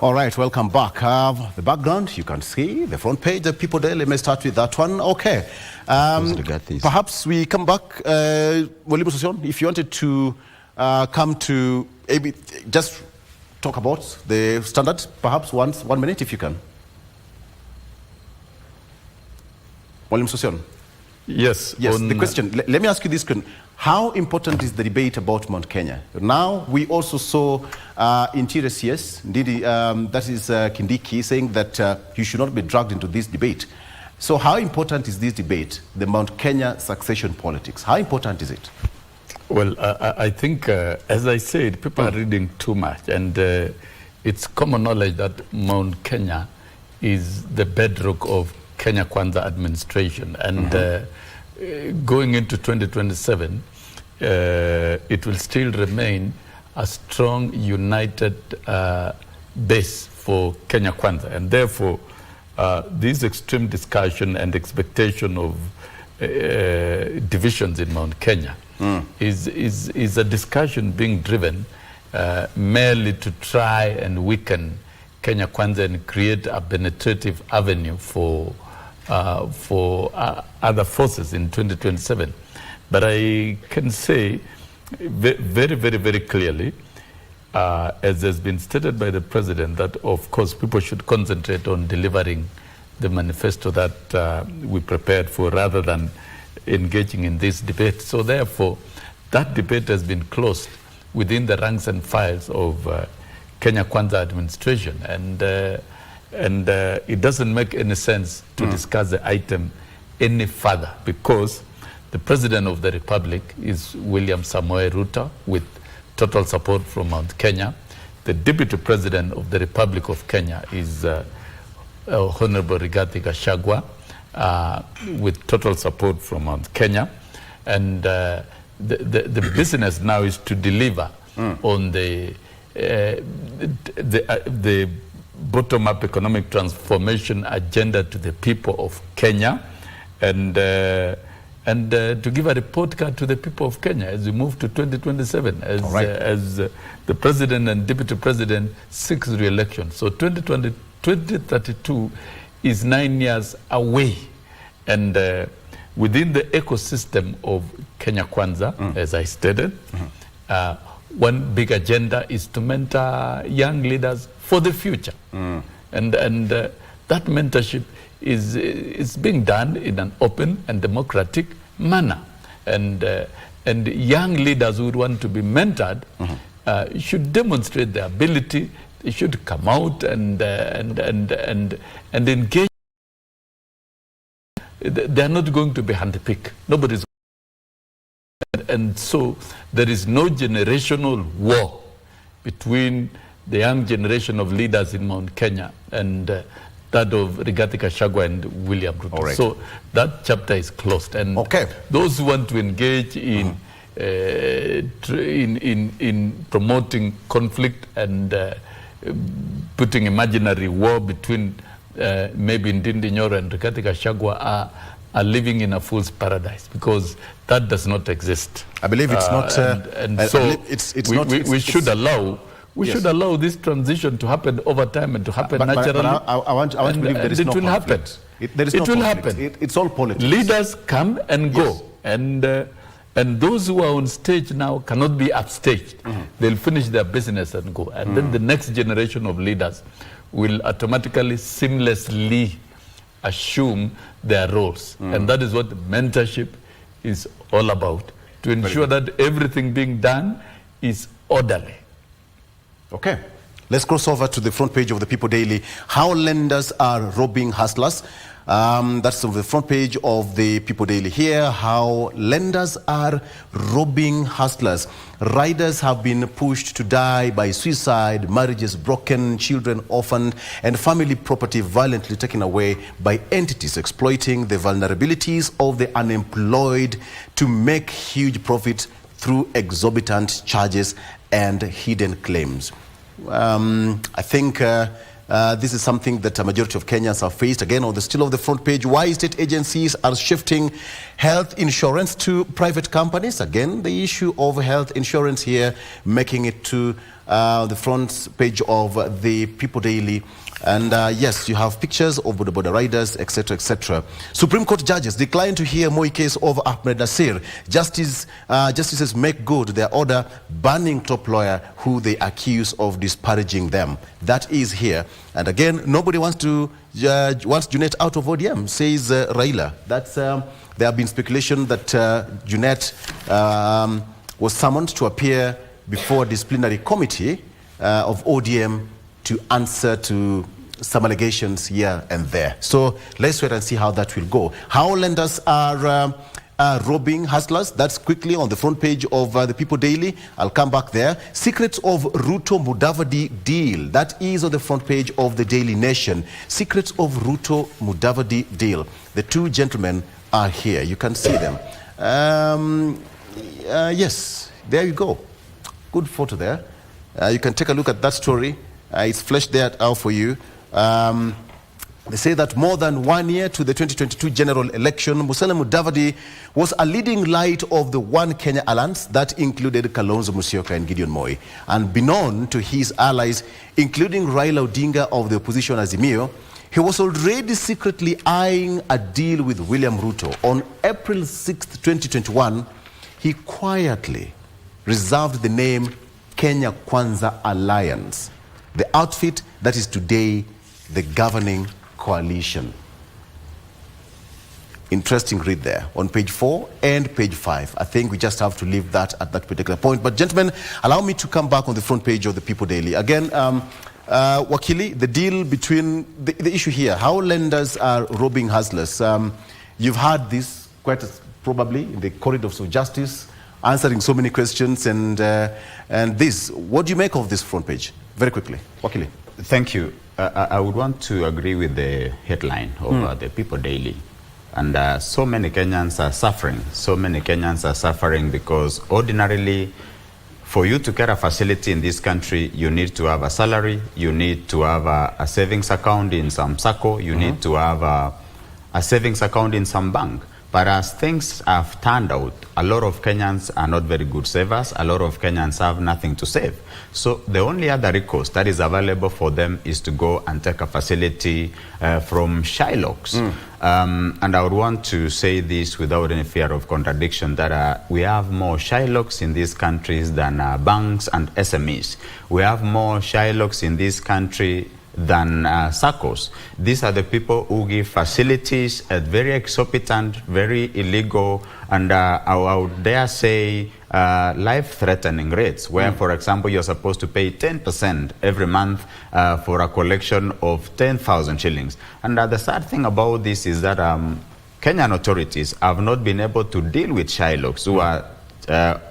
All right, welcome back. The background, you can see the front page, the People Daily. Let me start with that one. Okay. Perhaps we come back, Sossion, if you wanted to come to maybe just talk about the standard, perhaps 1 minute, if you can. Sossion. Yes. Yes, the question, let me ask you this question. How important is the debate about Mount Kenya? Now, we also saw Interior CS, that is Kindiki, saying that you should not be dragged into this debate. So how important is this debate, the Mount Kenya succession politics? How important is it? Well, I think, as I said, people are reading too much. And it's common knowledge that Mount Kenya is the bedrock of Kenya Kwanza administration. And going into 2027, it will still remain a strong, united base for Kenya Kwanza. And therefore, this extreme discussion and expectation of divisions in Mount Kenya is a discussion being driven merely to try and weaken Kenya Kwanza and create a penetrative avenue for other forces in 2027. But I can say very, very, very clearly, as has been stated by the president, that of course people should concentrate on delivering the manifesto that we prepared for rather than engaging in this debate. So therefore, that debate has been closed within the ranks and files of Kenya Kwanza administration. And it doesn't make any sense to discuss the item any further, because the President of the Republic is William Samoei Ruto, with total support from Mount Kenya. The Deputy President of the Republic of Kenya is Honorable Rigathi Gachagua, with total support from Mount Kenya. And the business now is to deliver on the bottom-up economic transformation agenda to the people of Kenya, and to give a report card to the people of Kenya as we move to 2027, as the President and Deputy President seeks re-election. So 2032 is 9 years away, and within the ecosystem of Kenya Kwanza, as I stated, one big agenda is to mentor young leaders for the future. And that mentorship is being done in an open and democratic manner. And young leaders who want to be mentored should demonstrate their ability. They should come out and engage. They are not going to be handpicked. Nobody's. And so there is no generational war between the young generation of leaders in Mount Kenya and that of Rigathi Gachagua and William Ruto. So that chapter is closed. And those who want to engage in promoting conflict and putting imaginary war between maybe Ndindi Nyoro and Rigathi Gachagua are living in a fool's paradise, because that does not exist. I believe it's not. We should allow. We should allow this transition to happen over time and to happen naturally. But I want to believe there is no conflict. It will happen. It's all politics. Leaders come and go, and those who are on stage now cannot be upstaged. They'll finish their business and go, and then the next generation of leaders will automatically, seamlessly assume their roles, and that is what mentorship is all about, to ensure that everything being done is orderly. Okay, let's cross over to the front page of the People Daily. How lenders are robbing hustlers. That's on the front page of the People Daily here. How lenders are robbing hustlers. Riders have been pushed to die by suicide, marriages broken, children orphaned, and family property violently taken away by entities exploiting the vulnerabilities of the unemployed to make huge profit through exorbitant charges and hidden claims. I think This is something that a majority of Kenyans have faced. Again, on the still of the front page, why state agencies are shifting health insurance to private companies. Again, the issue of health insurance here, making it to the front page of the People Daily. And yes, you have pictures of border riders, etc., etc. Supreme Court judges declined to hear Moi case of Ahmed Nasir. Justices make good their order banning top lawyer who they accuse of disparaging them. That is here. And again, nobody wants Junet out of ODM, says Raila. That's there have been speculation that Junet was summoned to appear before a disciplinary committee of ODM to answer to some allegations here and there. So let's wait and see how that will go. How lenders are robbing hustlers. That's quickly on the front page of the People Daily. I'll come back there. Secrets of Ruto Mudavadi deal. That is on the front page of the Daily Nation. Secrets of Ruto Mudavadi deal. The two gentlemen are here. You can see them. Yes, there you go. Good photo there. You can take a look at that story. It's fleshed there out for you. They say that more than 1 year to the 2022 general election, Musalia Mudavadi was a leading light of the One Kenya Alliance that included Kalonzo Musyoka and Gideon Moi. And beknown to his allies, including Raila Odinga of the opposition Azimio, he was already secretly eyeing a deal with William Ruto. On April 6, 2021, he quietly reserved the name Kenya Kwanza Alliance, the outfit that is today the governing coalition. Interesting read there on page 4 and page 5. I think we just have to leave that at that particular point. But gentlemen, allow me to come back on the front page of the People Daily. Again, Wakili, the deal between, the issue here, how lenders are robbing hustlers. You've heard this quite probably in the corridors of justice, answering so many questions and this. What do you make of this front page? Very quickly, Wakili. Thank you. I would want to agree with the headline of the People Daily. And so many Kenyans are suffering. So many Kenyans are suffering because ordinarily, for you to get a facility in this country, you need to have a salary, you need to have a savings account in some SACCO, you need to have a savings account in some bank. But as things have turned out, a lot of Kenyans are not very good savers. A lot of Kenyans have nothing to save. So the only other recourse that is available for them is to go and take a facility from Shylocks. And I would want to say this without any fear of contradiction, that we have more Shylocks in these countries than banks and SMEs. We have more Shylocks in this country than SACCOs. These are the people who give facilities at very exorbitant, very illegal, and I would dare say life-threatening rates, where, for example, you're supposed to pay 10% every month for a collection of 10,000 shillings. And the sad thing about this is that Kenyan authorities have not been able to deal with Shylocks who are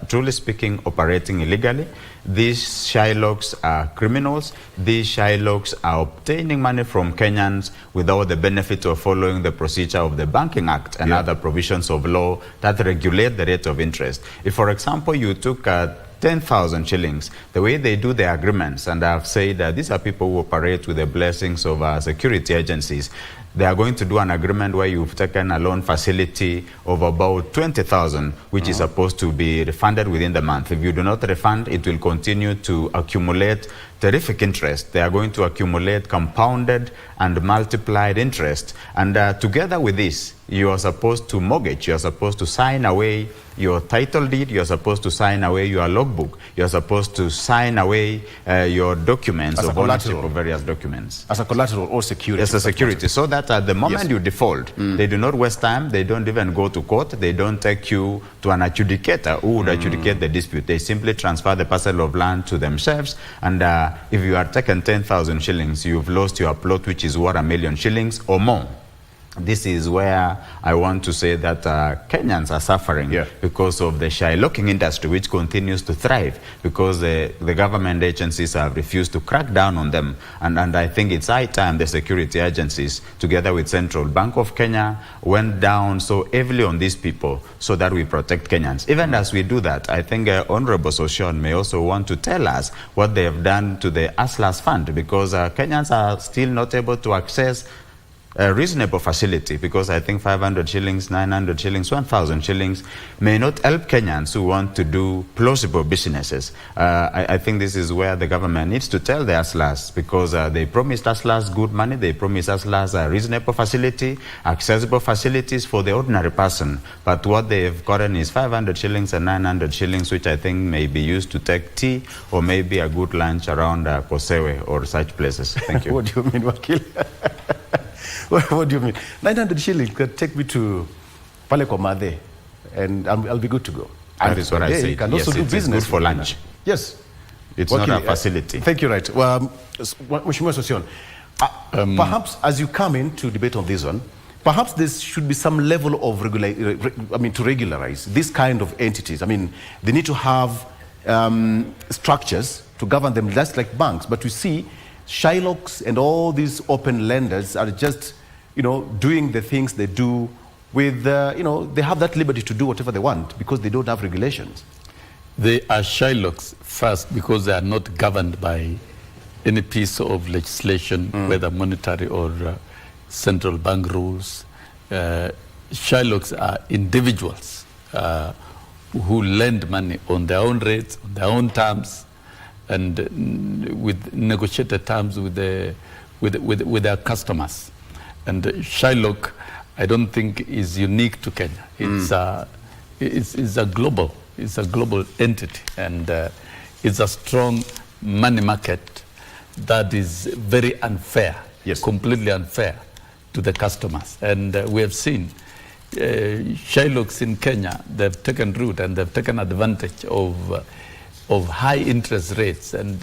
truly speaking, operating illegally. These Shylocks are criminals. These Shylocks are obtaining money from Kenyans without the benefit of following the procedure of the Banking Act and other provisions of law that regulate the rate of interest. If, for example, you took 10,000 shillings, the way they do the agreements, and I've said that these are people who operate with the blessings of security agencies. They are going to do an agreement where you've taken a loan facility of about 20,000, which is supposed to be refunded within the month. If you do not refund, it will continue to accumulate terrific interest. They are going to accumulate compounded and multiplied interest. And together with this, you are supposed to mortgage, you are supposed to sign away your title deed, you are supposed to sign away your logbook, you are supposed to sign away your documents of ownership of various documents. As a collateral or security. As a security, so that at the moment you default, they do not waste time, they don't even go to court, they don't take you to an adjudicator who would adjudicate the dispute. They simply transfer the parcel of land to themselves, and if you are taken 10,000 shillings, you've lost your plot, which is worth 1 million shillings or more. this is where I want to say that Kenyans are suffering because of the shylocking industry, which continues to thrive because the government agencies have refused to crack down on them. And I think it's high time the security agencies, together with Central Bank of Kenya, went down so heavily on these people so that we protect Kenyans. Even as we do that, I think Honorable Sossion may also want to tell us what they have done to the Hustlers Fund, because Kenyans are still not able to access a reasonable facility, because I think 500 shillings, 900 shillings, 1,000 shillings may not help Kenyans who want to do plausible businesses. I think this is where the government needs to tell the hustlers, because they promised hustlers good money, they promised hustlers a reasonable facility, accessible facilities for the ordinary person. But what they've gotten is 500 shillings and 900 shillings, which I think may be used to take tea or maybe a good lunch around Kosewe or such places. Thank you. What do you mean, Wakil? What do you mean? 900 shillings could take me to Pale Komade, and I'll be good to go. That is what I say. You can also do business good for lunch. Yes. It's not a facility. Thank you, right. Well, Mheshimiwa Sossion, perhaps as you come in to debate on this one, perhaps there should be some level of to regularize this kind of entities. I mean, they need to have structures to govern them, just like banks. But you see, Shylocks and all these open lenders are just, doing the things they do with, they have that liberty to do whatever they want because they don't have regulations. They are Shylocks first because they are not governed by any piece of legislation, whether monetary or central bank rules. Shylocks are individuals who lend money on their own rates, on their own terms, and with negotiated terms with their customers. And Shylock, I don't think is unique to Kenya. It's a global entity, and it's a strong money market that is very unfair, completely unfair to the customers. And we have seen Shylocks in Kenya, they've taken root and they've taken advantage of high interest rates and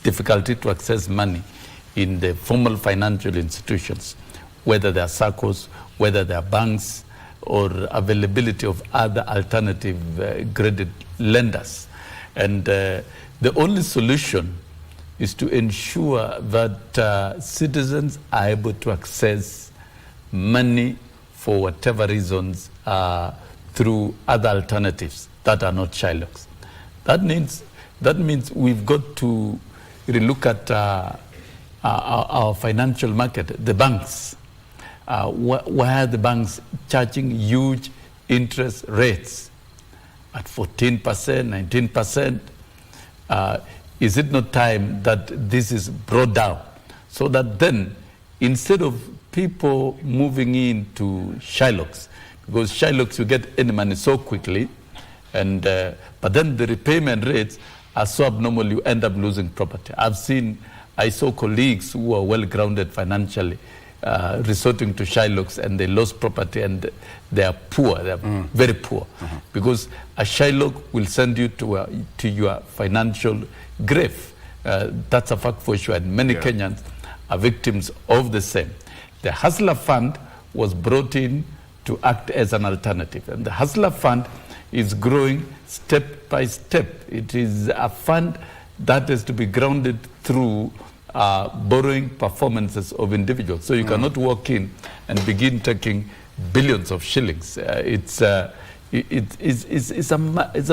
difficulty to access money in the formal financial institutions, whether they are SACCOs, whether they are banks, or availability of other alternative graded lenders. And the only solution is to ensure that citizens are able to access money for whatever reasons through other alternatives that are not Shylocks. That means we've got to relook at our financial market, the banks. Why are the banks charging huge interest rates at 14%, 19%? Is it not time that this is brought down so that then, instead of people moving into Shylocks, because Shylocks you get any money so quickly, and but then the repayment rates are so abnormal you end up losing property. I saw colleagues who are well grounded financially resorting to Shylocks, and they lost property, and they are poor. They are very poor, because a Shylock will send you to your financial grave. That's a fact for sure, and many Kenyans are victims of the same. The Hustler Fund was brought in to act as an alternative, and the Hustler Fund is growing step by step. It is a fund that is to be grounded through borrowing performances of individuals. So you cannot walk in and begin taking billions of shillings. It's a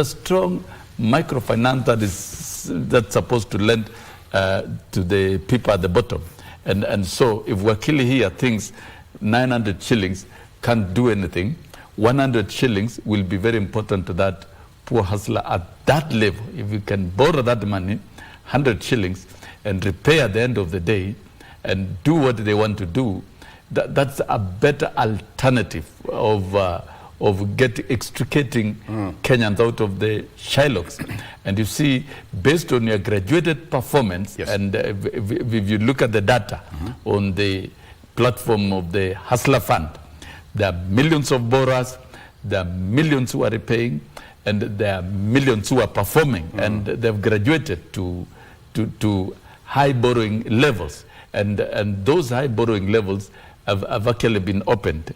strong microfinance that's supposed to lend to the people at the bottom. And so if Wakili here thinks 900 shillings can't do anything, 100 shillings will be very important to that poor hustler at that level. If you can borrow that money, 100 shillings, and repay at the end of the day and do what they want to do, that's a better alternative of extricating Kenyans out of the Shylocks. And you see, based on your graduated performance, and if you look at the data on the platform of the Hustler Fund, there are millions of borrowers, there are millions who are repaying, and there are millions who are performing, and they've graduated to high borrowing levels. And those high borrowing levels have actually been opened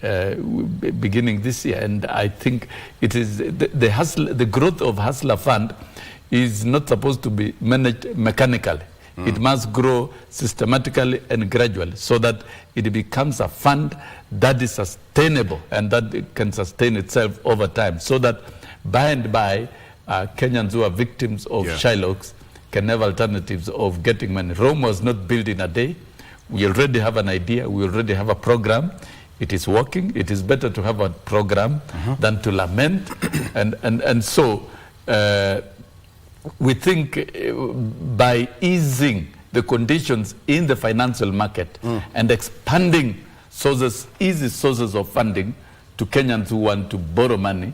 beginning this year, and I think it is the growth of Hustler Fund is not supposed to be managed mechanically. It must grow systematically and gradually so that it becomes a fund that is sustainable and that it can sustain itself over time, so that by and by Kenyans who are victims of Shylocks can have alternatives of getting money. Rome was not built in a day. We already have an idea. We already have a program. It is working. It is better to have a program than to lament. and so we think by easing the conditions in the financial market and expanding easy sources of funding to Kenyans who want to borrow money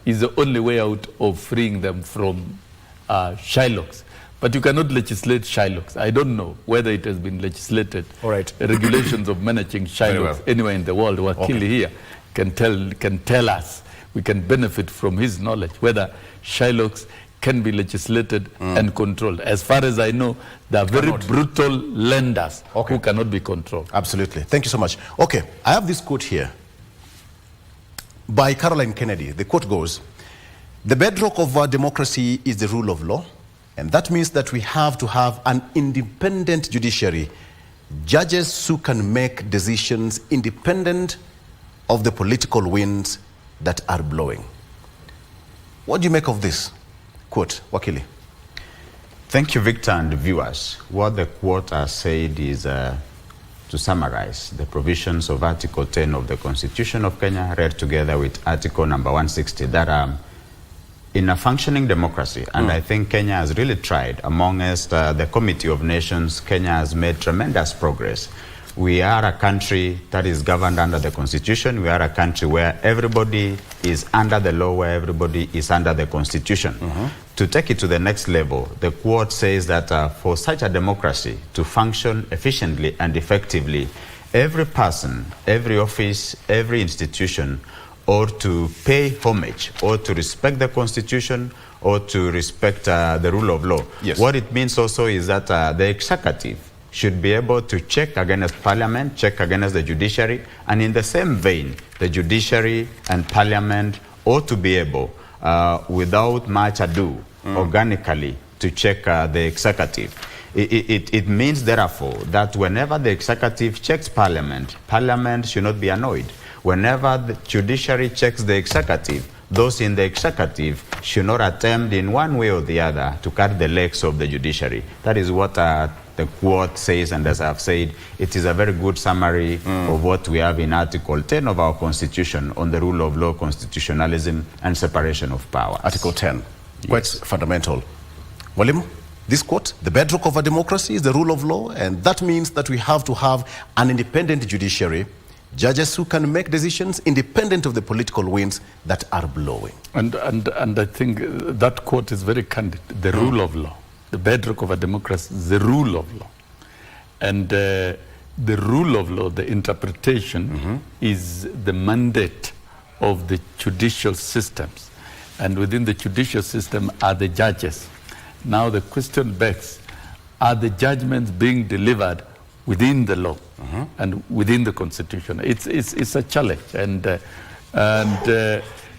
is the only way out of freeing them from Shylocks. But you cannot legislate Shylocks. I don't know whether it has been legislated. All right. Regulations of managing Shylocks anywhere in the world. Wakili here can tell us. We can benefit from his knowledge whether Shylocks can be legislated and controlled. As far as I know, there are very brutal lenders who cannot be controlled. Absolutely. Thank you so much. Okay, I have this quote here by Caroline Kennedy. The quote goes, "The bedrock of our democracy is the rule of law, and that means that we have to have an independent judiciary, judges who can make decisions independent of the political winds that are blowing." What do you make of this quote, Wakili? Thank you, Victor, and the viewers. What the quote has said is, to summarize, the provisions of Article 10 of the Constitution of Kenya read together with Article number 160 that in a functioning democracy, and I think Kenya has really tried. Amongst the Committee of Nations, Kenya has made tremendous progress. We are a country that is governed under the Constitution. We are a country where everybody is under the law, where everybody is under the Constitution. To take it to the next level, the quote says that for such a democracy to function efficiently and effectively, every person, every office, every institution ought to pay homage, or to respect the Constitution, or to respect the rule of law. Yes. What it means also is that the executive should be able to check against Parliament, check against the judiciary, and in the same vein, the judiciary and Parliament ought to be able, without much ado, organically, to check the executive. It means, therefore, that whenever the executive checks Parliament, Parliament should not be annoyed. Whenever the judiciary checks the executive, those in the executive should not attempt in one way or the other to cut the legs of the judiciary. That is what the quote says, and as I've said, it is a very good summary of what we have in Article 10 of our Constitution on the rule of law, constitutionalism, and separation of powers. Article 10, quite fundamental. Walimu, this quote, "The bedrock of a democracy is the rule of law, and that means that we have to have an independent judiciary, judges who can make decisions independent of the political winds that are blowing." And I think that quote is very candid. The rule of law, the bedrock of a democracy is the rule of law. And the rule of law, the interpretation, is the mandate of the judicial systems. And within the judicial system are the judges. Now the question begs, are the judgments being delivered within the law and within the Constitution? It's a challenge, and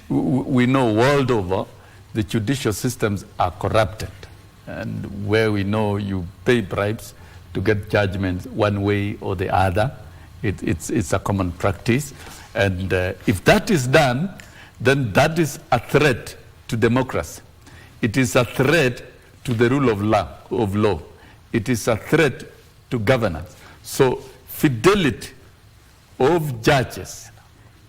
we know world over the judicial systems are corrupted, and where we know you pay bribes to get judgments one way or the other, it's a common practice, and if that is done, then that is a threat to democracy. It is a threat to the rule of law. It is a threat to governance. So fidelity of judges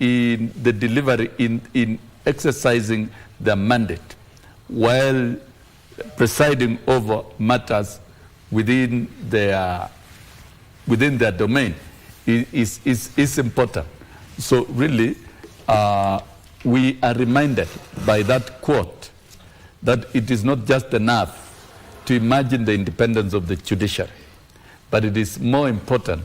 in the delivery, in exercising their mandate while presiding over matters within their domain is important. So really, we are reminded by that quote that it is not just enough to imagine the independence of the judiciary, but it is more important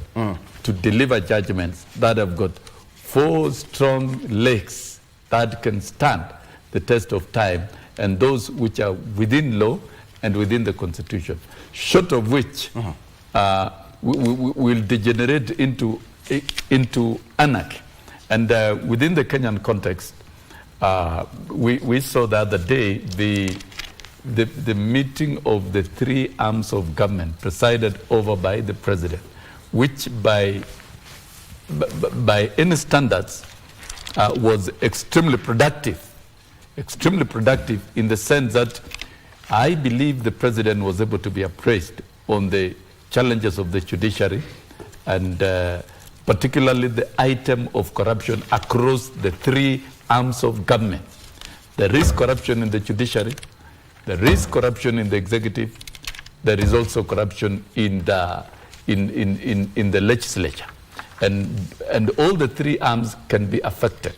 to deliver judgments that have got 4 strong legs that can stand the test of time, and those which are within law and within the Constitution, short of which will degenerate into into anarchy. And within the Kenyan context, we saw the other day the meeting of the three arms of government presided over by the president, which by any standards was extremely productive in the sense that I believe the president was able to be appraised on the challenges of the judiciary and particularly the item of corruption across the three arms of government. There is corruption in the judiciary, there is corruption in the executive, there is also corruption in the legislature. And all the three arms can be affected.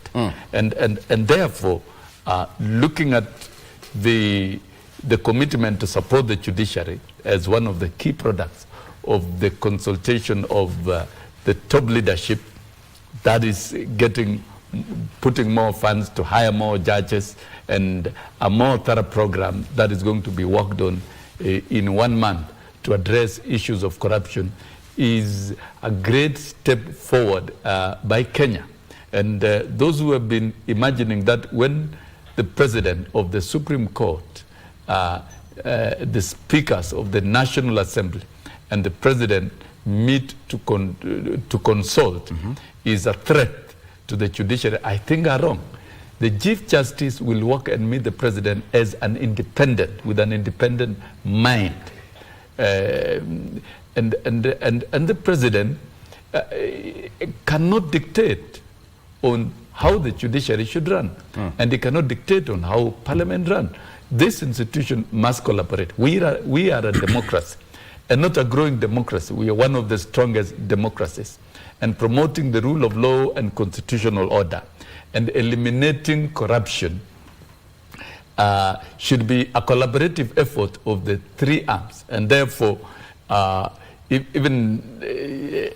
And therefore, looking at the commitment to support the judiciary as one of the key products of the consultation of the top leadership that is putting more funds to hire more judges and a more thorough program that is going to be worked on in 1 month to address issues of corruption is a great step forward by Kenya. And those who have been imagining that when the president of the Supreme Court, the speakers of the National Assembly and the president meet to consult is a threat to the judiciary, I think are wrong. The Chief Justice will work and meet the president as an independent, with an independent mind. And the president cannot dictate on how the judiciary should run. And he cannot dictate on how parliament run. This institution must collaborate. We are a democracy, and not a growing democracy. We are one of the strongest democracies. And promoting the rule of law and constitutional order and eliminating corruption should be a collaborative effort of the three arms. And therefore, even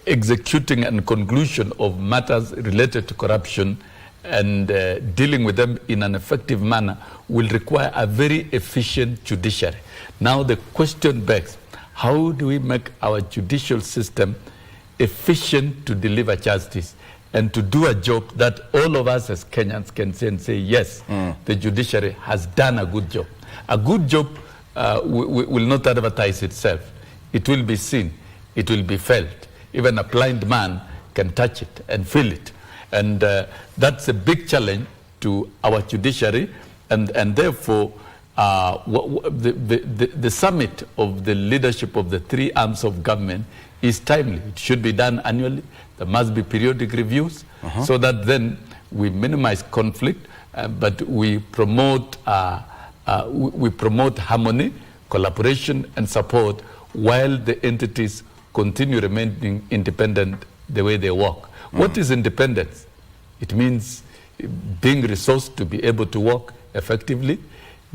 executing and conclusion of matters related to corruption and dealing with them in an effective manner will require a very efficient judiciary. Now the question begs, how do we make our judicial system efficient to deliver justice and to do a job that all of us as Kenyans can say and say, yes, the judiciary has done a good job. A good job will not advertise itself. It will be seen. It will be felt. Even a blind man can touch it and feel it. And that's a big challenge to our judiciary. And therefore, the summit of the leadership of the three arms of government is timely. It should be done annually. There must be periodic reviews so that then we minimize conflict, but we promote harmony, collaboration, and support while the entities continue remaining independent the way they work. What is independence? It means being resourced to be able to work effectively,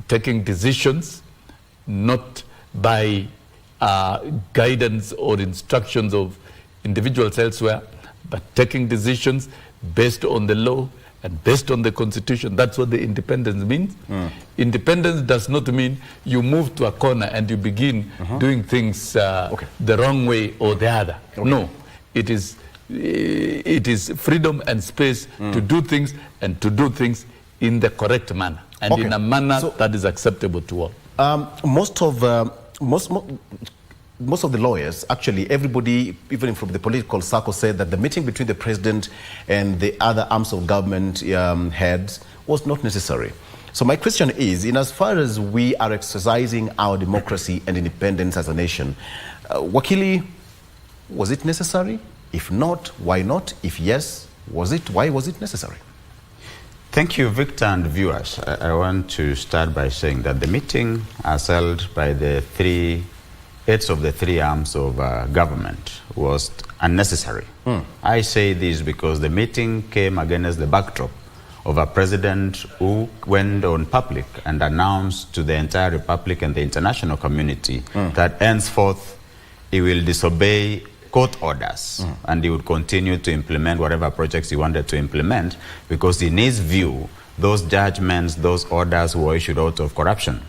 taking decisions not by guidance or instructions of individuals elsewhere, but taking decisions based on the law and based on the constitution. That's what the independence means. Independence does not mean you move to a corner and you begin doing things the wrong way or the other. No, it is freedom and space to do things and to do things in the correct manner and in a manner that is acceptable to all. Most of the lawyers, actually everybody, even from the political circle, said that the meeting between the president and the other arms of government heads was not necessary. So my question is, in as far as we are exercising our democracy and independence as a nation, Wakili, was it necessary? If not, why not? If yes, why was it necessary? Thank you, Victor and viewers. I want to start by saying that the meeting as held by the heads of the three arms of government was unnecessary. I say this because the meeting came against the backdrop of a president who went on public and announced to the entire republic and the international community that henceforth he will disobey court orders and he would continue to implement whatever projects he wanted to implement, because in his view, those judgments, those orders were issued out of corruption.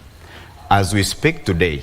As we speak today,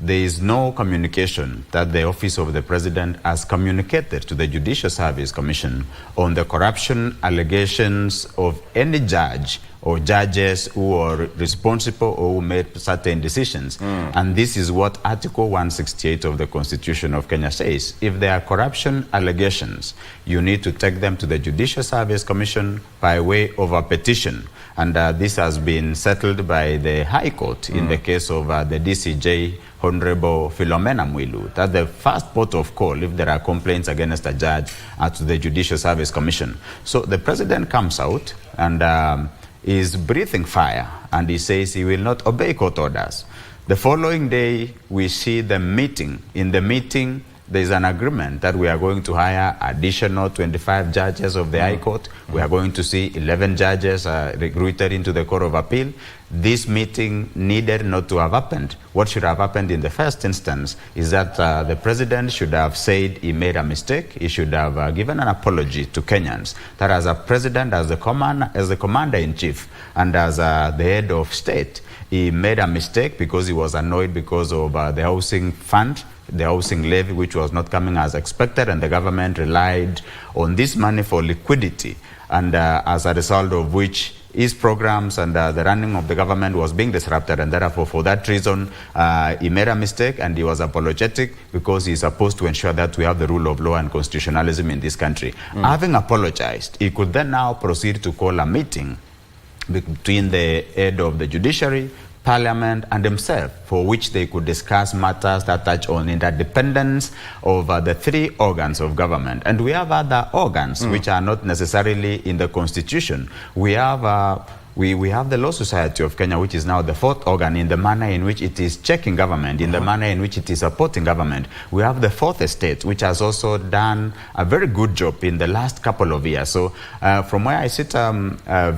there is no communication that the Office of the President has communicated to the Judicial Service Commission on the corruption allegations of any judge or judges who are responsible or who made certain decisions. And this is what Article 168 of the Constitution of Kenya says. If there are corruption allegations, you need to take them to the Judicial Service Commission by way of a petition. And this has been settled by the High Court in the case of the DCJ Honorable Philomena Mwilu, that the first port of call if there are complaints against a judge to the Judicial Service Commission. So the president comes out and is breathing fire, and he says he will not obey court orders. The following day, we see the meeting. In the meeting, there is an agreement that we are going to hire additional 25 judges of the High Court. We are going to see 11 judges recruited into the Court of Appeal. This meeting needed not to have happened. What should have happened in the first instance is that the president should have said he made a mistake. He should have given an apology to Kenyans. That as a president, as the commander-in-chief, and as the head of state, he made a mistake because he was annoyed because of the housing fund, the housing levy, which was not coming as expected, and the government relied on this money for liquidity, and as a result of which his programs and the running of the government was being disrupted, and therefore for that reason he made a mistake, and he was apologetic because he's supposed to ensure that we have the rule of law and constitutionalism in this country. Having apologized, he could then now proceed to call a meeting between the head of the judiciary, Parliament, and himself, for which they could discuss matters that touch on interdependence of the three organs of government. And we have other organs which are not necessarily in the Constitution. We have we have the Law Society of Kenya, which is now the fourth organ in the manner in which it is checking government, in the manner in which it is supporting government. We have the fourth estate, which has also done a very good job in the last couple of years. So from where I sit,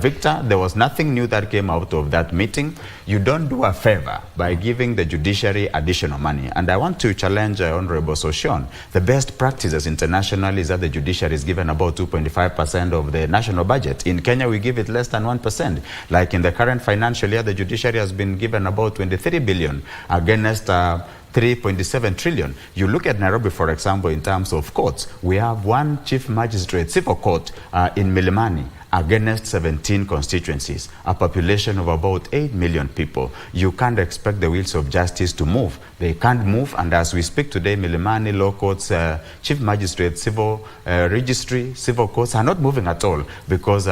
Victor, there was nothing new that came out of that meeting. You don't do a favor by giving the judiciary additional money. And I want to challenge Honorable Sossion. The best practices internationally is that the judiciary is given about 2.5% of the national budget. In Kenya, we give it less than 1%. Like in the current financial year, the judiciary has been given about 23 billion against 3.7 trillion. You look at Nairobi, for example, in terms of courts, we have one chief magistrate civil court in Milimani against 17 constituencies, a population of about 8 million people. You can't expect the wheels of justice to move. They can't move, and as we speak today, Milimani law courts, chief magistrate, civil registry, civil courts are not moving at all, because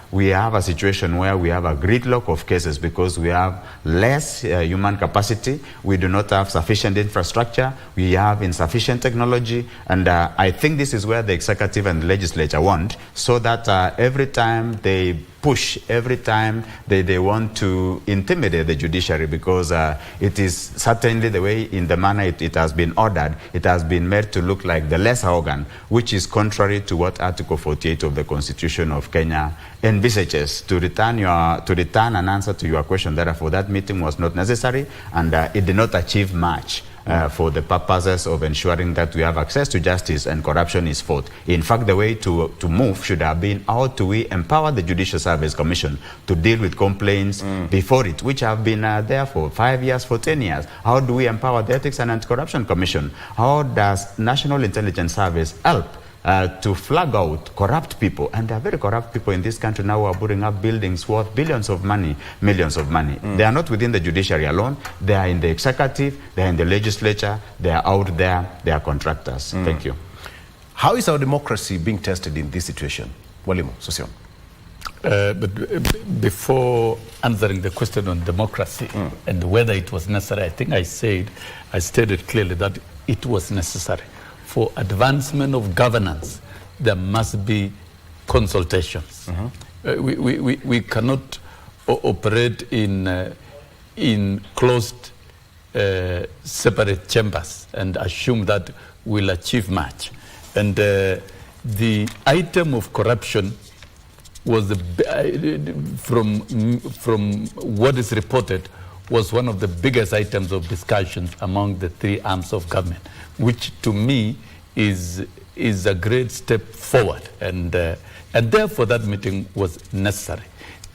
we have a situation where we have a gridlock of cases because we have less human capacity, we do not have sufficient infrastructure, we have insufficient technology, and I think this is where the executive and the legislature want, so that every time they push, every time they want to intimidate the judiciary, because it is certainly the way, in the manner it has been ordered, it has been made to look like the lesser organ, which is contrary to what Article 48 of the Constitution of Kenya envisages. To return an answer to your question, therefore, that meeting was not necessary, and it did not achieve much for the purposes of ensuring that we have access to justice and corruption is fought. In fact, the way to move should have been, how do we empower the Judicial Service Commission to deal with complaints before it, which have been there for 5 years, for 10 years. How do we empower the Ethics and Anti-Corruption Commission? How does National Intelligence Service help to flag out corrupt people? And there are very corrupt people in this country now who are putting up buildings worth billions of money, millions of money. They are not within the judiciary alone. They are in the executive, they are in the legislature, they are out there, they are contractors. Thank you. How is our democracy being tested in this situation? Walimu, Sossion. But before answering the question on democracy and whether it was necessary, I think I stated clearly that it was necessary. For advancement of governance, there must be consultations. We cannot operate in closed, separate chambers and assume that we'll achieve much. And the item of corruption was from what is reported, was one of the biggest items of discussions among the three arms of government, which to me is a great step forward, and therefore that meeting was necessary.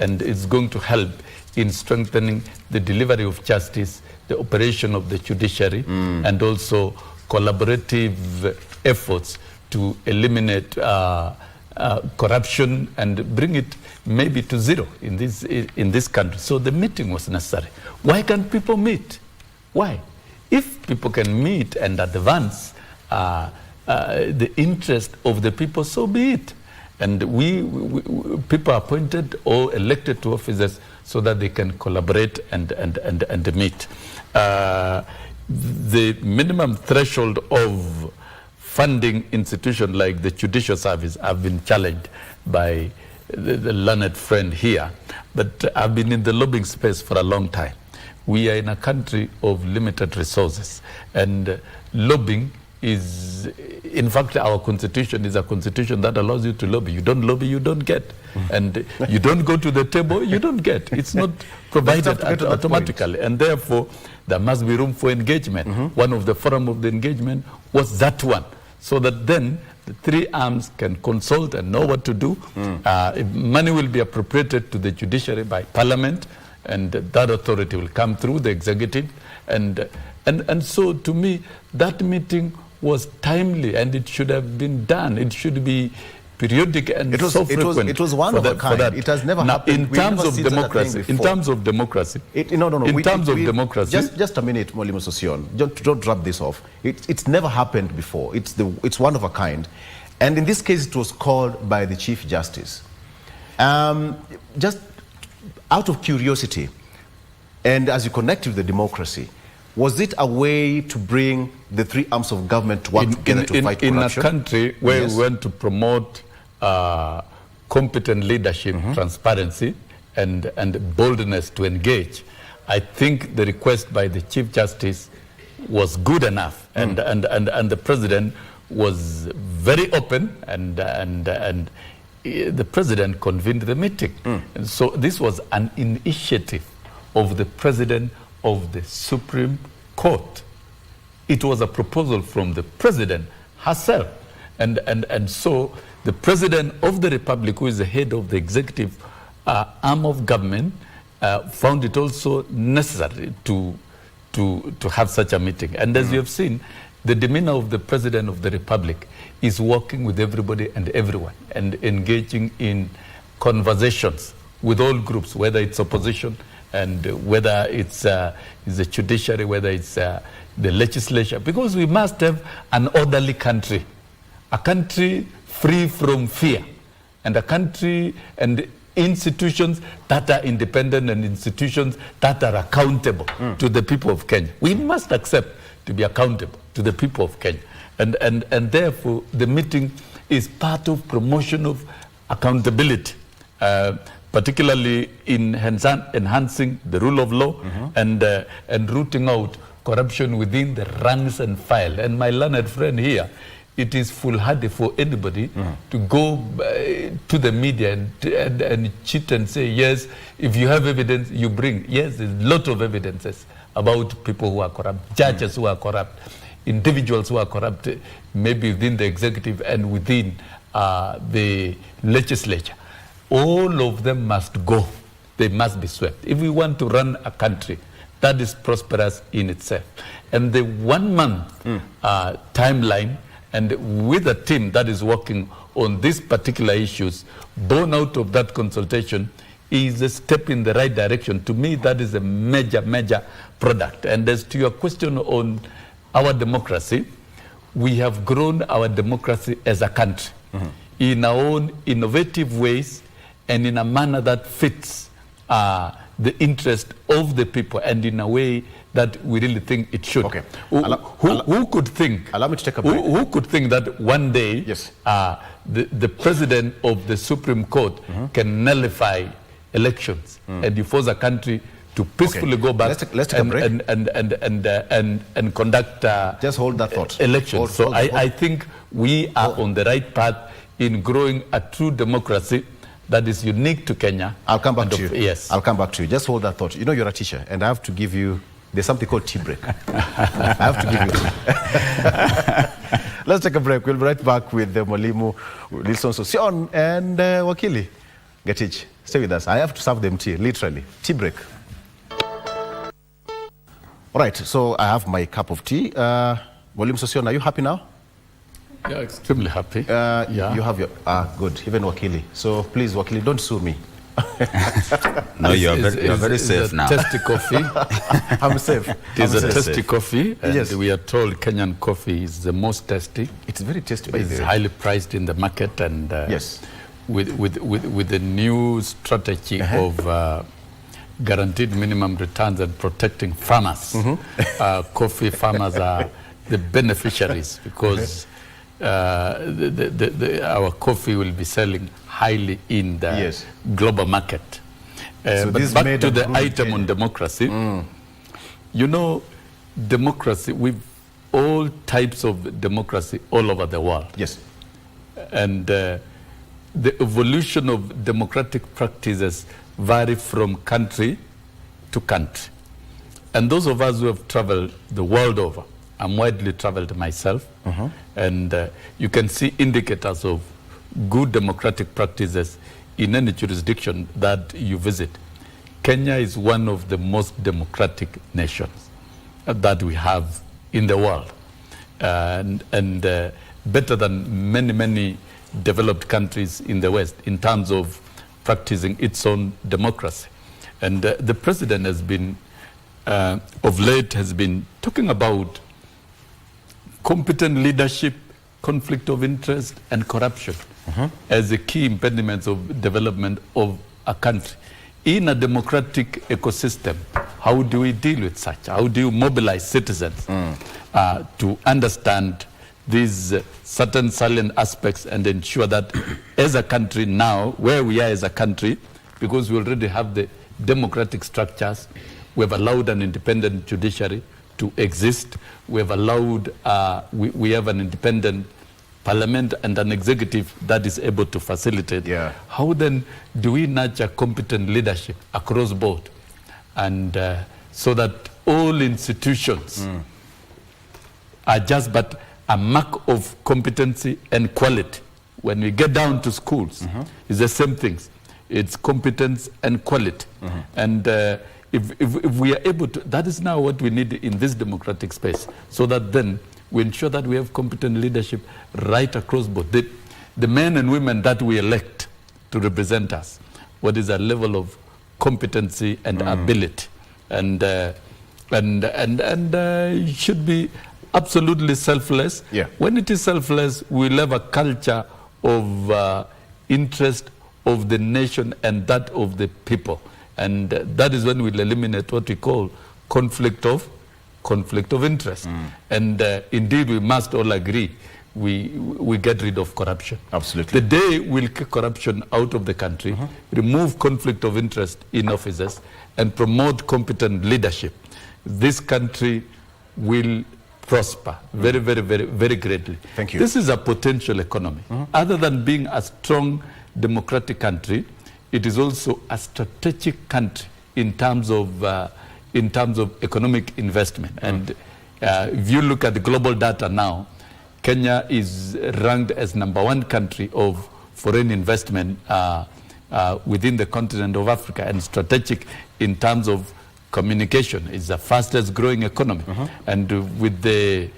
and it's going to help in strengthening the delivery of justice, the operation of the judiciary, and also collaborative efforts to eliminate corruption and bring it maybe to zero in this country. So the meeting was necessary. Why can't people meet? Why? If people can meet and advance the interest of the people, so be it. And people are appointed or elected to offices so that they can collaborate and meet. The minimum threshold of funding institutions like the judicial service have been challenged by the learned friend here. But I've been in the lobbying space for a long time. We are in a country of limited resources, and lobbying is, in fact, our constitution is a constitution that allows you to lobby. You don't lobby, you don't get. And you don't go to the table, you don't get. It's not provided automatically. And therefore, there must be room for engagement. One of the forum of the engagement was that one. So that then the three arms can consult and know what to do. Money will be appropriated to the judiciary by parliament, and that authority will come through the executive. And so to me, that meeting was timely, and it should have been done. It should be periodic and so frequent. It was one of a kind. It has never happened. In terms of democracy, Just a minute, Mwalimu Sossion. Don't drop this off. It's never happened before. It's one of a kind, and in this case, it was called by the Chief Justice. Just out of curiosity, and as you connect with the democracy, was it a way to bring the three arms of government to work together to fight corruption? In a country where we want to promote competent leadership, transparency, and boldness to engage, I think the request by the Chief Justice was good enough, and the President was very open, and the President convened the meeting. And so this was an initiative of the President of the Supreme Court. It was a proposal from the President herself. And so the President of the Republic, who is the head of the executive arm of government, found it also necessary to have such a meeting. And as you have seen, the demeanor of the President of the Republic is working with everybody and everyone and engaging in conversations with all groups, whether it's opposition and whether it's the judiciary, whether it's the legislature, because we must have an orderly country, a country free from fear, and a country and institutions that are independent and institutions that are accountable to the people of Kenya. We must accept to be accountable to the people of Kenya. And therefore, the meeting is part of promotion of accountability, particularly in enhancing the rule of law and rooting out corruption within the ranks and file. And my learned friend here, it is foolhardy for anybody to go to the media and cheat and say, yes, if you have evidence, you bring. Yes, there's a lot of evidences about people who are corrupt, judges who are corrupt, individuals who are corrupt, maybe within the executive and within the legislature. All of them must go. They must be swept. If we want to run a country that is prosperous in itself. And the 1 month timeline, and with a team that is working on these particular issues, born out of that consultation, is a step in the right direction. To me, that is a major, major product. And as to your question on our democracy, we have grown our democracy as a country in our own innovative ways and in a manner that fits the interest of the people and in a way that we really think it should. Okay. Who could think? Allow me to take a break. Who could think that one day the President of the Supreme Court can nullify elections and you force a country to peacefully go back let's take a break. And conduct just hold that thought. Elections. I think we are on the right path in growing a true democracy that is unique to Kenya. I'll come back to you. Yes. I'll come back to you. Just hold that thought. You know, you're a teacher, and I have to give you, there's something called tea break. I have to give you tea. Let's take a break. We'll be right back with the Mwalimu Wilson Sossion and Wakili Getich. Stay with us. I have to serve them tea, literally. Tea break. All right, so I have my cup of tea. William Sossion, are you happy now? Yeah, extremely happy. You have your... good, even Wakili. So please, Wakili, don't sue me. No, you're very safe now. Tasty coffee. I'm safe. It is a tasty coffee, and yes, we are told Kenyan coffee is the most tasty. It's very tasty, by the way. It's highly priced in the market, and yes, with the new strategy of guaranteed minimum returns and protecting farmers, coffee farmers are the beneficiaries, because our coffee will be selling highly in the global market. So but back to the item on democracy, you know, democracy, with all types of democracy all over the world. Yes. And the evolution of democratic practices vary from country to country. And those of us who have traveled the world over, I'm widely traveled myself, and you can see indicators of good democratic practices in any jurisdiction that you visit. Kenya is one of the most democratic nations that we have in the world, and better than many developed countries in the West in terms of practicing its own democracy. And the president has been, of late, has been talking about competent leadership, conflict of interest, and corruption as the key impediments of development of a country. In a democratic ecosystem, how do we deal with such? How do you mobilize citizens to understand these certain salient aspects and ensure that as a country now, where we are as a country, because we already have the democratic structures, we have allowed an independent judiciary to exist, we have allowed, we have an independent parliament and an executive that is able to facilitate. How then do we nurture competent leadership across board, and so that all institutions are just but a mark of competency and quality? When we get down to schools, it's the same things. It's competence and quality. And if we are able to, that is now what we need in this democratic space, so that then we ensure that we have competent leadership right across board. The men and women that we elect to represent us, what is a level of competency and ability, and should be absolutely selfless. When it is selfless, we'll have a culture of interest of the nation and that of the people, and that is when we'll eliminate what we call conflict of interest. And indeed, we must all agree we get rid of corruption. Absolutely. The day we'll kick corruption out of the country, remove conflict of interest in offices, and promote competent leadership, this country will prosper very, very, very, very greatly. Thank you. This is a potential economy. Other than being a strong democratic country, it is also a strategic country in terms of economic investment. And if you look at the global data now, Kenya is ranked as #1 country of foreign investment within the continent of Africa, and strategic in terms of communication. It's the fastest growing economy. And with the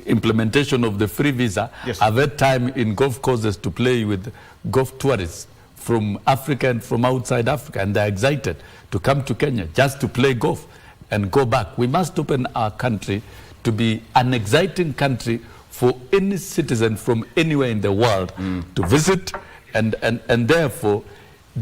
implementation of the free visa, I've had time in golf courses to play with golf tourists from Africa and from outside Africa, and they're excited to come to Kenya just to play golf and go back. We must open our country to be an exciting country for any citizen from anywhere in the world to visit, and therefore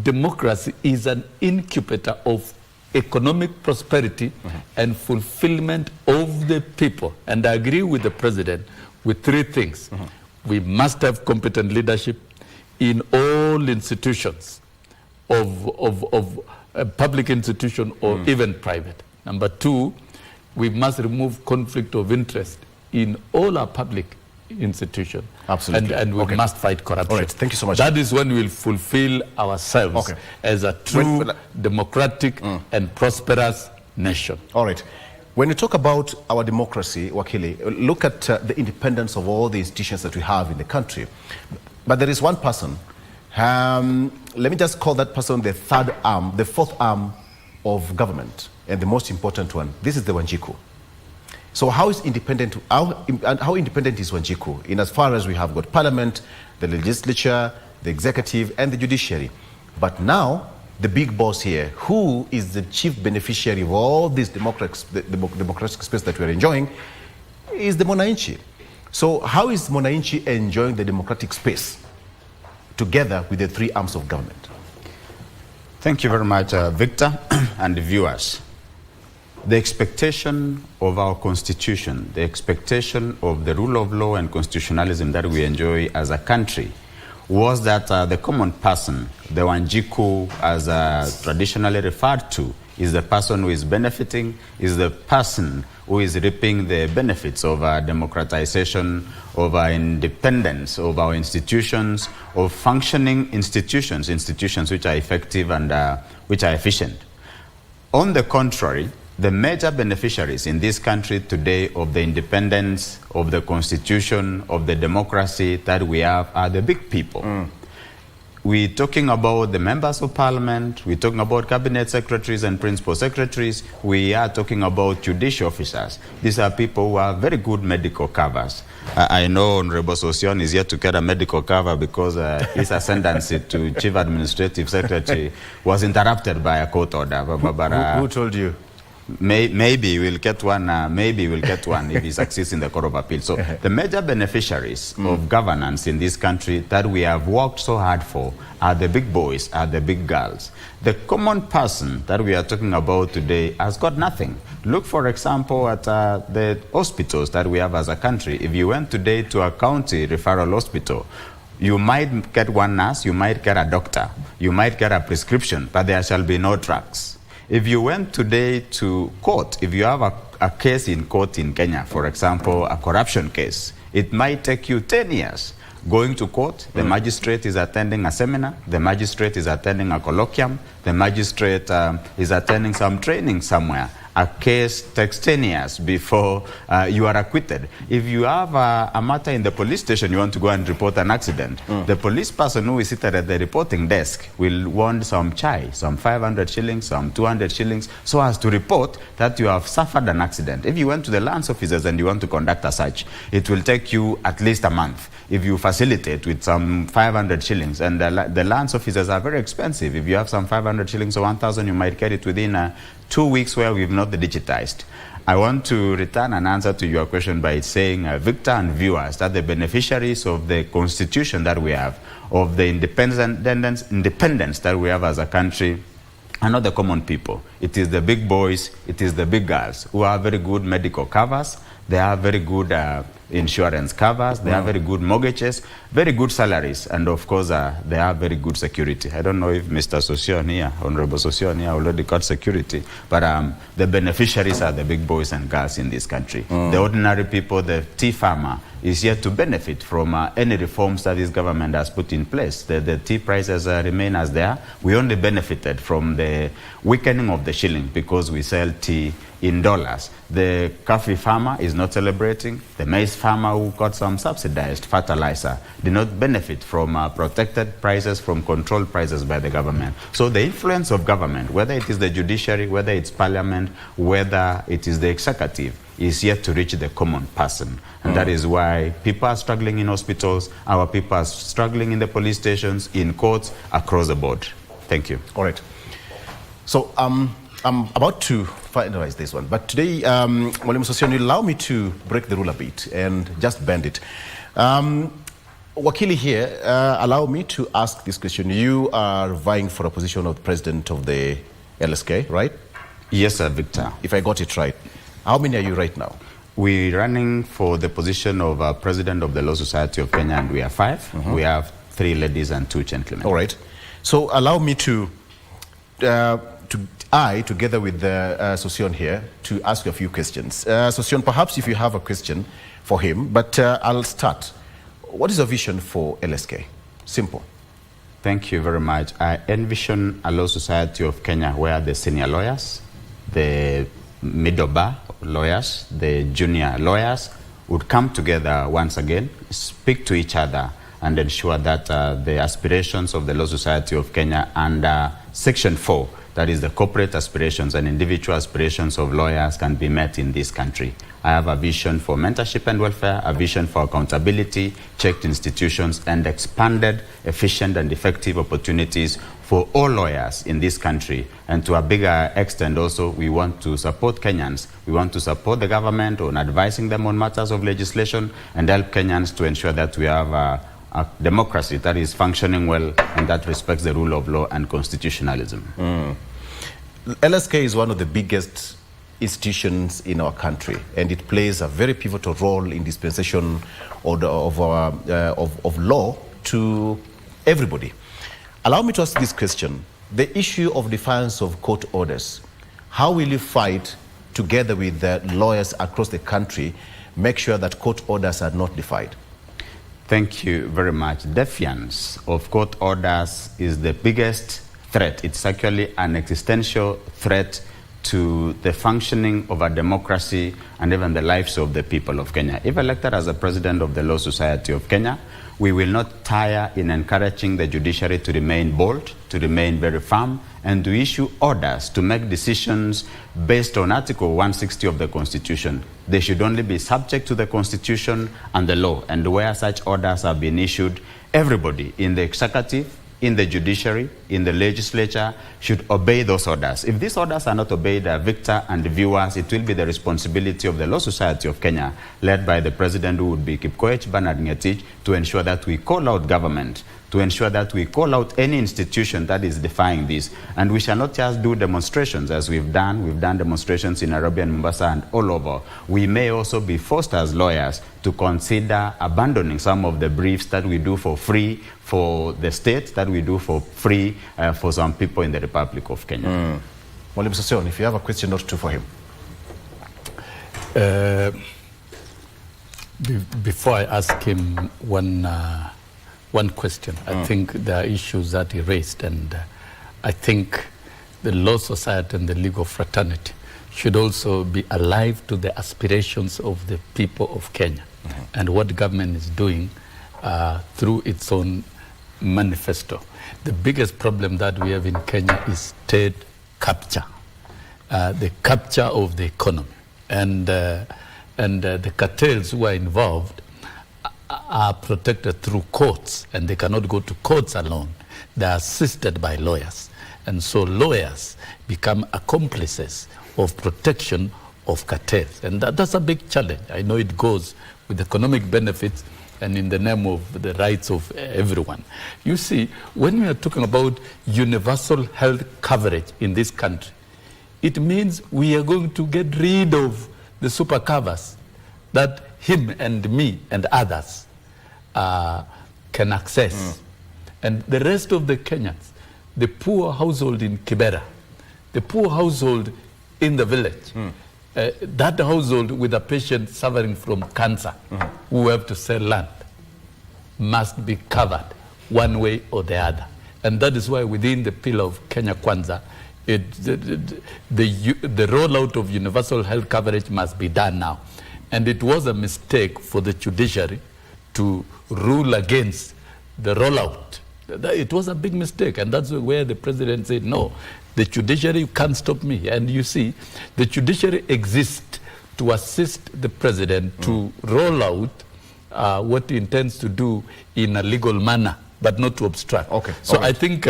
democracy is an incubator of economic prosperity and fulfillment of the people. And I agree with the president with three things. We must have competent leadership in all institutions of public institution or even private. Number two, we must remove conflict of interest in all our public institutions. Absolutely. And we must fight corruption. All right, thank you so much. That is when we'll fulfill ourselves as a true democratic and prosperous nation. All right. When you talk about our democracy, Wakili, look at the independence of all the institutions that we have in the country. But there is one person Let me just call that person the third arm, the fourth arm of government, and the most important one. This is the Wanjiku. So how independent is Wanjiku in as far as we have got parliament, the legislature, the executive, and the judiciary? But now, the big boss here, who is the chief beneficiary of all this democratic space that we are enjoying, is the Mwananchi. So how is Mwananchi enjoying the democratic space together with the three arms of government? Thank you very much, Victor, and the viewers. The expectation of our constitution, the expectation of the rule of law and constitutionalism that we enjoy as a country was that the common person, the Wanjiku as traditionally referred to, is the person who is benefiting, is the person who is reaping the benefits of our democratization, of our independence, of our institutions, of functioning institutions which are effective and which are efficient. On the contrary, the major beneficiaries in this country today of the independence, of the constitution, of the democracy that we have are the big people. We're talking about the members of parliament, we're talking about cabinet secretaries and principal secretaries, we are talking about judicial officers. These are people who have very good medical covers. I know Honorable Sossion is yet to get a medical cover because his ascendancy to Chief Administrative Secretary was interrupted by a court order. Who told you? Maybe we'll get one. Maybe we'll get one if he succeeds in the Court of Appeal. So the major beneficiaries of governance in this country that we have worked so hard for are the big boys, are the big girls. The common person that we are talking about today has got nothing. Look, for example, at the hospitals that we have as a country. If you went today to a county referral hospital, you might get one nurse, you might get a doctor, you might get a prescription, but there shall be no drugs. If you went today to court, if you have a case in court in Kenya, for example, a corruption case, it might take you 10 years. Going to court, the magistrate is attending a seminar, the magistrate is attending a colloquium, the magistrate is attending some training somewhere. A case takes 10 years before you are acquitted. If you have a matter in the police station, you want to go and report an accident, the police person who is seated at the reporting desk will want some chai, some 500 shillings, some 200 shillings, so as to report that you have suffered an accident. If you went to the lands officers and you want to conduct a search, it will take you at least a month. If you facilitate with some 500 shillings, and the lands officers are very expensive. If you have some 500 shillings or 1,000, you might get it within 2 weeks where we've not digitized. I want to return an answer to your question by saying, Victor and viewers, that the beneficiaries of the constitution that we have, of the independence that we have as a country, are not the common people. It is the big boys, it is the big girls who have very good medical covers, they have very good insurance covers, they have very good mortgages, very good salaries, and of course they have very good security. I don't know if Mr. Sossion here, Honorable Sossion here, already got security, but the beneficiaries are the big boys and girls in this country. The ordinary people, the tea farmer, is yet to benefit from any reforms that this government has put in place. The tea prices remain as they are. We only benefited from the weakening of the shilling because we sell tea in dollars. The coffee farmer is not celebrating. The maize farmer who got some subsidized fertilizer did not benefit from protected prices, from controlled prices by the government. So the influence of government, whether it is the judiciary, whether it's parliament, whether it is the executive, is yet to reach the common person. And that is why people are struggling in hospitals, our people are struggling in the police stations, in courts, across the board. Thank you. All right. So I'm about to finalize this one, but today, Mwalimu Sossion, you allow me to break the rule a bit and just bend it. Wakili here, allow me to ask this question. You are vying for a position of president of the LSK, right? Yes, sir, Victor. If I got it right. How many are you right now? We're running for the position of president of the Law Society of Kenya, and we are 5. We have 3 ladies and 2 gentlemen. All right. So allow me to together with Sossion here, to ask you a few questions. Sossion, perhaps if you have a question for him, but I'll start. What is your vision for LSK? Simple. Thank you very much. I envision a Law Society of Kenya where the senior lawyers, the middle bar lawyers, the junior lawyers would come together once again, speak to each other, and ensure that the aspirations of the Law Society of Kenya under Section 4, that is the corporate aspirations and individual aspirations of lawyers, can be met in this country. I have a vision for mentorship and welfare, a vision for accountability, checked institutions, and expanded, efficient, and effective opportunities for all lawyers in this country. And to a bigger extent also, we want to support Kenyans. We want to support the government on advising them on matters of legislation and help Kenyans to ensure that we have a democracy that is functioning well and that respects the rule of law and constitutionalism. LSK is one of the biggest institutions in our country, and it plays a very pivotal role in dispensation of law to everybody. Allow me to ask this question. The issue of defiance of court orders, how will you fight together with the lawyers across the country, make sure that court orders are not defied? Thank you very much. Defiance of court orders is the biggest threat. It's actually an existential threat to the functioning of a democracy and even the lives of the people of Kenya. If elected as the president of the Law Society of Kenya, we will not tire in encouraging the judiciary to remain bold, to remain very firm, and to issue orders to make decisions based on Article 160 of the Constitution. They should only be subject to the Constitution and the law. And where such orders have been issued, everybody in the executive, in the judiciary, in the legislature, should obey those orders. If these orders are not obeyed, Victor and the viewers, it will be the responsibility of the Law Society of Kenya, led by the president, who would be Kipkoech Bernhard, to ensure that we call out government, to ensure that we call out any institution that is defying this. And we shall not just do demonstrations as we've done. We've done demonstrations in Nairobi and Mombasa and all over. We may also be forced as lawyers to consider abandoning some of the briefs that we do for free for the state, that we do for free for some people in the Republic of Kenya. Mwalimu Sossion, if you have a question or two for him. Before I ask him one question, I think there are issues that he raised, and I think the Law Society and the legal fraternity should also be alive to the aspirations of the people of Kenya and what government is doing through its own manifesto. The biggest problem that we have in Kenya is state capture, the capture of the economy, and the cartels who are involved are protected through courts, and they cannot go to courts alone. They are assisted by lawyers, and so lawyers become accomplices of protection of cartels, and that's a big challenge. I know it goes with economic benefits and in the name of the rights of everyone. You see, when we are talking about universal health coverage in this country, it means we are going to get rid of the super covers that him and me and others can access. And the rest of the Kenyans, the poor household in Kibera, the poor household in the village, that household with a patient suffering from cancer who have to sell land must be covered one way or the other. And that is why within the pillar of Kenya Kwanza, the rollout of universal health coverage must be done now. And it was a mistake for the judiciary to rule against the rollout. It was a big mistake, and that's where the president said, no, the judiciary can't stop me. And you see, the judiciary exists to assist the president to roll out what he intends to do in a legal manner, but not to obstruct. Okay. So I think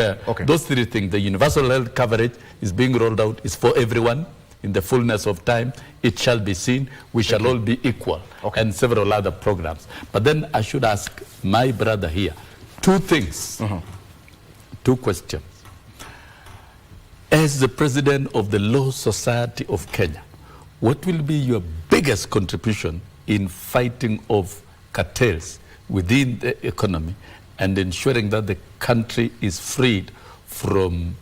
those three things, the universal health coverage is being rolled out, is for everyone. In the fullness of time, it shall be seen, we shall all be equal, and several other programs. But then I should ask my brother here two things, two questions. As the president of the Law Society of Kenya, what will be your biggest contribution in fighting off cartels within the economy and ensuring that the country is freed from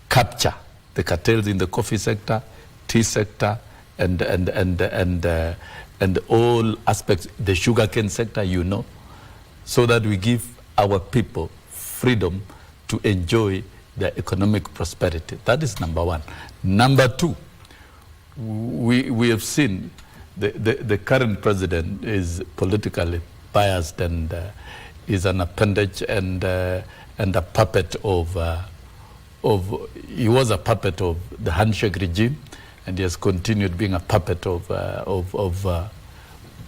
capture, the cartels in the coffee sector, tea sector, and all aspects, the sugarcane sector, you know, so that we give our people freedom to enjoy their economic prosperity. That is number one. Number two, we have seen the current president is politically biased, and is an appendage and a puppet of he was a puppet of the handshake regime, and he has continued being a puppet of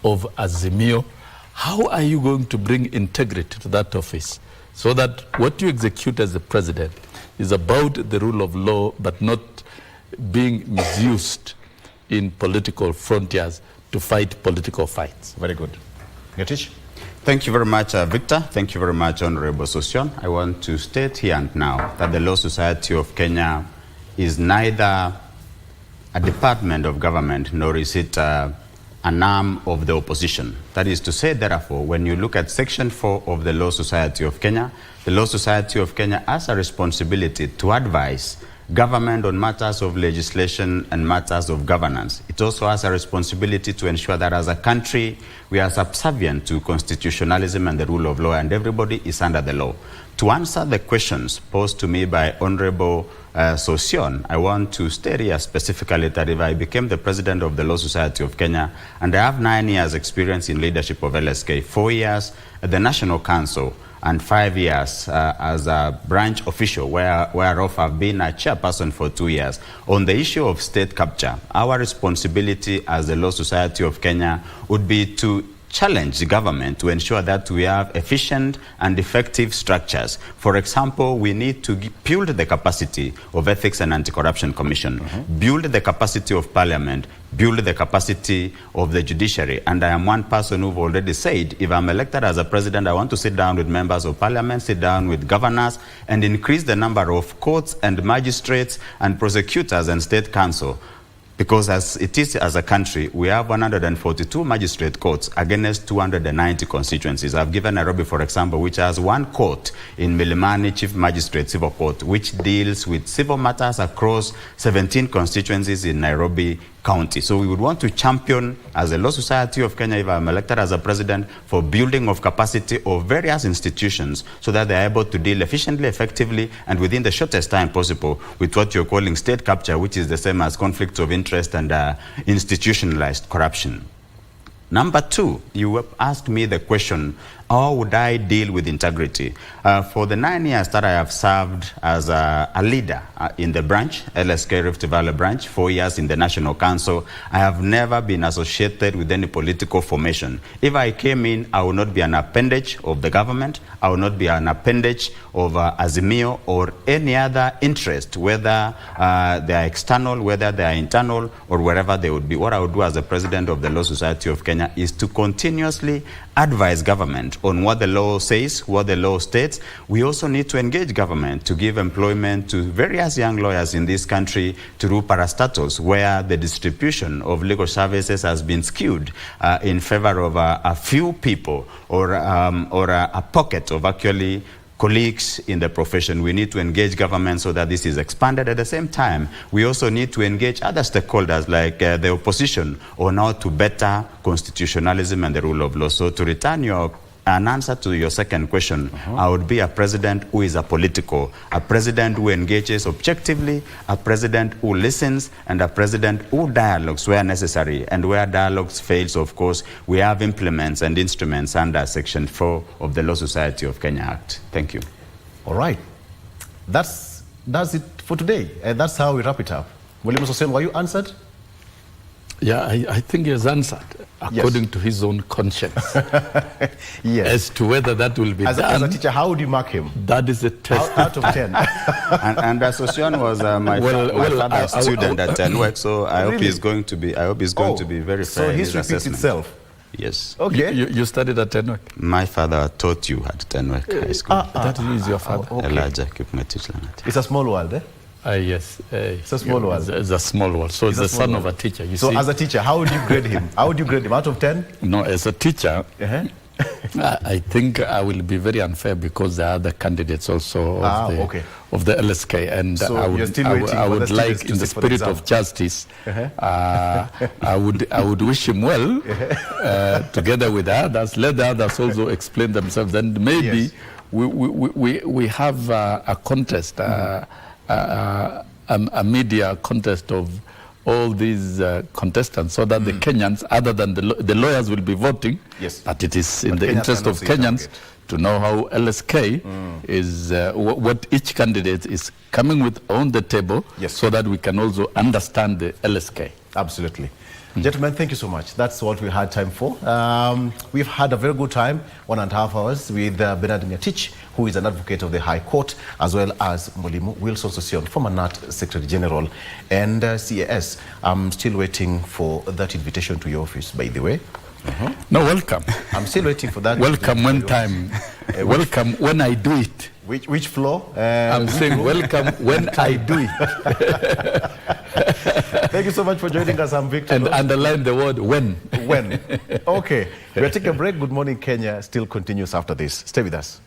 Azimio. How are you going to bring integrity to that office so that what you execute as the president is about the rule of law but not being misused in political frontiers to fight political fights? Very good. Ngetich? Thank you very much, Victor. Thank you very much, Honorable Sossion. I want to state here and now that the Law Society of Kenya is neither a department of government nor is it an arm of the opposition. That is to say, therefore, when you look at Section 4 of the Law Society of Kenya, the Law Society of Kenya has a responsibility to advise government on matters of legislation and matters of governance. It also has a responsibility to ensure that as a country, we are subservient to constitutionalism and the rule of law, and everybody is under the law. To answer the questions posed to me by Honorable Sossion, I want to state here specifically that if I became the president of the Law Society of Kenya, and I have 9 years experience in leadership of LSK, 4 years at the National Council, and 5 years as a branch official, whereof I've been a chairperson for 2 years. On the issue of state capture, our responsibility as the Law Society of Kenya would be to challenge the government to ensure that we have efficient and effective structures. For example, we need to build the capacity of Ethics and Anti-Corruption Commission, build the capacity of Parliament, build the capacity of the judiciary. And I am one person who've already said, if I'm elected as a president, I want to sit down with members of Parliament, sit down with governors, and increase the number of courts and magistrates and prosecutors and state council. Because as it is as a country, we have 142 magistrate courts against 290 constituencies. I've given Nairobi, for example, which has one court in Milimani Chief Magistrate Civil Court, which deals with civil matters across 17 constituencies in Nairobi County. So we would want to champion, as a Law Society of Kenya, if I'm elected as a president, for building of capacity of various institutions so that they're able to deal efficiently, effectively, and within the shortest time possible with what you're calling state capture, which is the same as conflicts of interest and institutionalized corruption. Number two, you asked me the question, how would I deal with integrity? For the 9 years that I have served as a leader in the branch, LSK Rift Valley branch, 4 years in the National Council, I have never been associated with any political formation. If I came in, I will not be an appendage of the government. I will not be an appendage of Azimio or any other interest, whether they are external, whether they are internal, or wherever they would be. What I would do as the president of the Law Society of Kenya is to continuously advise government on what the law says, what the law states. We also need to engage government to give employment to various young lawyers in this country to do parastatus, where the distribution of legal services has been skewed in favor of a few people or a pocket of actually colleagues in the profession. We need to engage government so that this is expanded. At the same time, we also need to engage other stakeholders like the opposition on how to better constitutionalism and the rule of law. So to return an answer to your second question, I would be a president who is apolitical, a president who engages objectively, a president who listens, and a president who dialogues where necessary. And where dialogues fails, of course, we have implements and instruments under Section 4 of the Law Society of Kenya Act. Thank you. All right. That's it for today. And that's how we wrap it up. William Sossion, were you answered? Yeah, I think he has answered according to his own conscience. Yes. As to whether that will be done. As a teacher, how would you mark him? That is a test. Out of 10. and Sossion was my father's student at Tenwek, so I hope he's going to be. I hope he's going to be very fair. So history repeats itself. Yes. Okay. You studied at Tenwek? My father taught you at Tenwek High School. That is your father. Okay. Elijah Kipngetich Langat. It's a small world, eh? Yes. It's a small world. It's a small world. So it's the son of a teacher. You so see? As a teacher, how would you grade him? How would you grade him? Out of 10? No, as a teacher, I think I will be very unfair because there are other candidates also of the LSK, and so I would like, in the spirit of justice, I would wish him well, together with the others. Let the others also explain themselves, and maybe we have a contest, a media contest of all these contestants, so that the Kenyans, other than the lawyers, will be voting. Yes. But it is in the interest of Kenyans to know how LSK is, what each candidate is coming with on the table, Yes. so that we can also understand the LSK. Absolutely. Gentlemen, thank you so much. That's what we had time for. We've had a very good time, 1.5 hours, with Bernhard who is an advocate of the High Court, as well as Mwalimu Wilson Sossion, former NAT Secretary General, and CAS. I'm still waiting for that invitation to your office, by the way. No, welcome. I'm still waiting for that. Welcome one time. Welcome when I do it. Which floor? I'm saying welcome when I do it. Thank you so much for joining us. I'm Victor. And underline the word when. When. Okay. We'll take a break. Good Morning Kenya still continues after this. Stay with us.